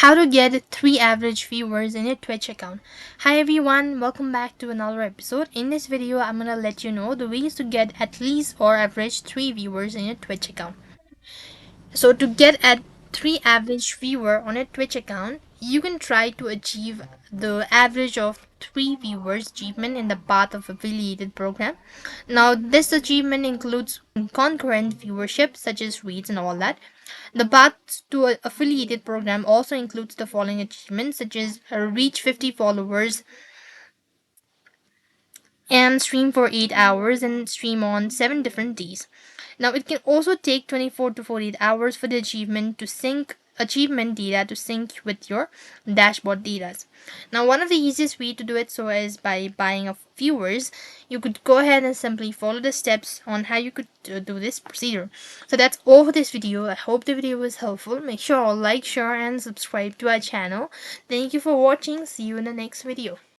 How to get 3 average viewers in your Twitch account. Hi everyone, welcome back to another episode. In this video, I'm gonna let you know the ways to get at least or average 3 viewers in your Twitch account. So to get at 3 average viewer on a Twitch account, you can try to achieve the average of 3 viewers achievement in the path of affiliated program. Now this achievement includes concurrent viewership such as reads and all that. The path to an affiliated program also includes the following achievements such as reach 50 followers and stream for 8 hours and stream on 7 different days. Now it can also take 24 to 48 hours for the achievement data to sync with your dashboard data. Now one of the easiest way to do it so is by buying of viewers. You could go ahead and simply follow the steps on how you could do this procedure. So that's all for this video. I hope the video was helpful. Make sure to like, share and subscribe to our channel. Thank you for watching. See you in the next video.